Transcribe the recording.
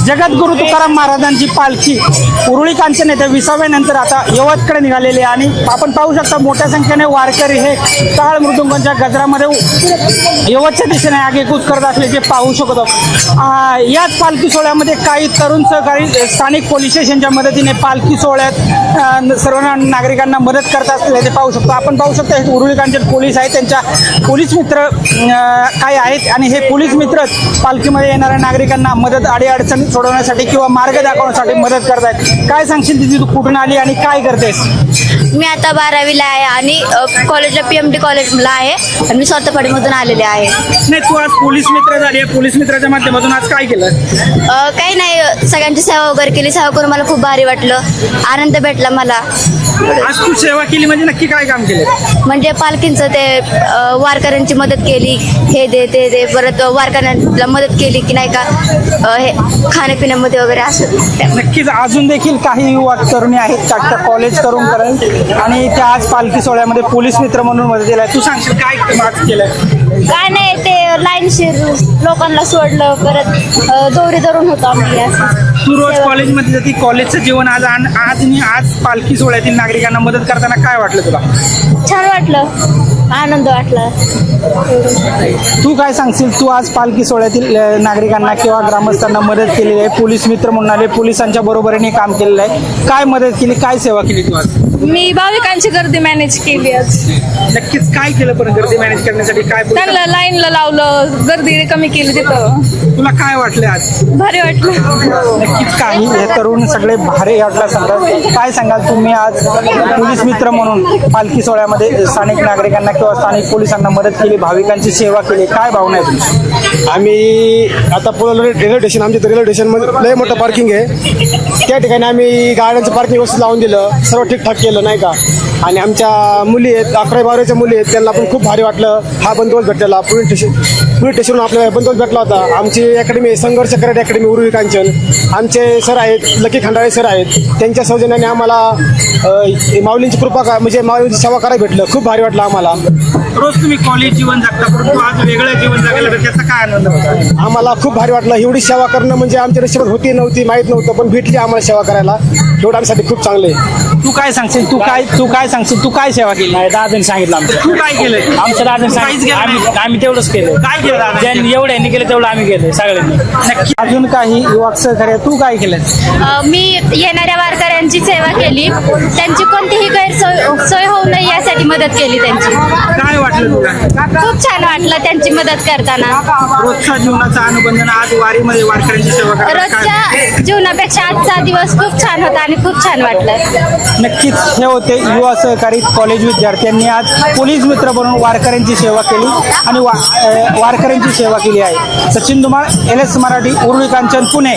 जगद्गुरू तुकाराम महाराजांची पालखी उरुळी कांचन येथे 20व्या नंतर आता यवतकडे निघालेली आहे आणि आपण पाहू शकता मोठ्या संख्येने वारकरी हे टाळ मृदुंगांच्या गजरामध्ये यवतच्या दिशेने आगेकूच करत असल्याचे पाहू शकतो। याच पालखी सोहळ्यामध्ये काही तरुण सहकारी स्थानिक पोलीस स्टेशनच्या मदतीने पालखी सोहळ्यात सर्व नागरिकांना मदत करत असल्याचे पाहू शकतो। आपण पाहू शकता हे उरुळी कांचन पोलीस आहेत, त्यांच्या पोलीस मित्र काय आहेत आणि हे पोलीस मित्र पालखीमध्ये येणाऱ्या नागरिकांना मदत अडचणी सोडवण्यासाठी किंवा मार्ग दाखवण्यासाठी मदत करत आहेत। काय सांगशील तिथे तू कुठून आली आणि काय करतेस? मी आता 12वीला आहे आणि कॉलेजला PMT कॉलेजला आहे आणि मी स्वतःपाडीमधून आलेले आहे। नाही, तू आज पोलीस मित्र झाली आहे, पोलीस मित्राच्या माध्यमातून आज काय केलं? काही नाही, सगळ्यांची सेवा वगैरे केली। सेवा करून मला खूप भारी वाटलं, आनंद भेटला मला। आज तू सेवा केली म्हणजे नक्की काय काम केलं? म्हणजे पालखींचं ते वारकऱ्यांची मदत केली, हे दे ते दे, परत वारकऱ्यांना मदत केली की नाही का हे खाण्यापिण्यामध्ये वगैरे असं। नक्कीच अजून देखील काही युवा तरुणी आहेत का कॉलेज करून करत आणि त्या आज पालखी सोहळ्यामध्ये पोलीस मित्र म्हणून मदत दिलाय। तू सांगशील काय आज केलंय? काय नाही, ते लाईनशीर लोकांना सोडलं, परत दोरी धरून होतो आम्ही असं। तू रोज कॉलेजमध्ये जाती, कॉलेजचं जीवन आज पालखी सोहळ्यातील नागरिकांना मदत करताना काय वाटलं तुला? छान वाटलं, आनंद वाटला। तू काय सांगशील? तू आज पालखी सोहळ्यातील नागरिकांना किंवा ग्रामस्थांना मदत केलेली आहे, पोलीस मित्र म्हणून आले, पोलिसांच्या बरोबरीने काम केलेलं आहे, काय मदत केली, काय सेवा केली तू आज? मी भाविकांची गर्दी मॅनेज केली आज। नक्कीच काय केलं पण गर्दी मॅनेज करण्यासाठी? काय त्यांना लाईनला लावलं, गर्दी कमी केली तिथं। तुला काय वाटलं आज? भारी वाटलं। नक्कीच काही हे तरुण सगळे भारी वाटलं सांगतात। काय सांगाल तुम्ही आज पोलीस मित्र म्हणून पालखी सोहळ्यामध्ये स्थानिक नागरिकांना किंवा स्थानिक पोलिसांना मदत केली, भाविकांची सेवा केली, काय भावना आहे तुमची? आम्ही आता रेल्वे स्टेशन, आमच्या रेल्वे स्टेशनमध्ये लय मोठं पार्किंग आहे, त्या ठिकाणी आम्ही गाड्यांचं पार्किंग व्यवस्थित लावून दिलं, सर्व ठीकठाक केलं नाही का। आणि आमच्या मुली आहेत, 11-12च्या मुली आहेत, त्यांना पण खूप भारी वाटलं हा बंदोबस्त भेटलेला। पोलीस स्टेशनवरून आपल्याला बंदोबस्त भेटला होता। आमची अकॅडमी संघर्ष कराटे अकॅडमी उरुळी कांचन, आमचे सर आहेत लकी खंडाळे सर आहेत, त्यांच्या सौजन्याने आम्हाला माऊलींची कृपा म्हणजे माऊलींची सेवा करायला भेटलं, खूप भारी वाटलं आम्हाला। रोज तुम्ही कॉलेज जीवन जगता, परंतु आज वेगळं जीवन जगायला त्याचा काय आनंद होता? आम्हाला खूप भारी वाटलं, एवढी सेवा करणं म्हणजे आमच्या नशिबात होती नव्हती माहीत नव्हतं, पण भेटली आम्हाला सेवा करायला, एवढं आमच्यासाठी खूप चांगलं आहे। तू काय सांगशील? तू काय सेवा केली? दादांनी सांगितलं आमचं, तू काय केलंय? आमच्या दादांनी सांगितलं, आम्ही तेवढंच केलं। काय केलं दादा? ज्यांनी एवढ्यांनी केलं तेवढं आम्ही केलं सगळ्यांनी। नक्की अजून काही युवक सहकार्य, तू काय केलं? मी येणाऱ्या वारकऱ्यांची सेवा केली, त्यांची कोणतीही गैरसोय होऊ नये यासाठी मदत केली त्यांची। काय वाटलं तुला? खूप छान वाटलं त्यांची मदत करताना। रोजच्या जीवनाचा अनुबंध आज वारीमध्ये वारकऱ्यांची सेवा करताना काय? रोजच्या जीवनापेक्षा आजचा दिवस खूप छान होता आणि खूप छान वाटलं। नक्कीच हे होते युवा सहकारी कॉलेज विद्यार्थ्यांनी आज पोलीस मित्र बनून वारकऱ्यांची सेवा केली आणि वारकऱ्यांची सेवा केली आहे। सचिन धुमाळ, LS मराठी, उरुळी कांचन, पुणे।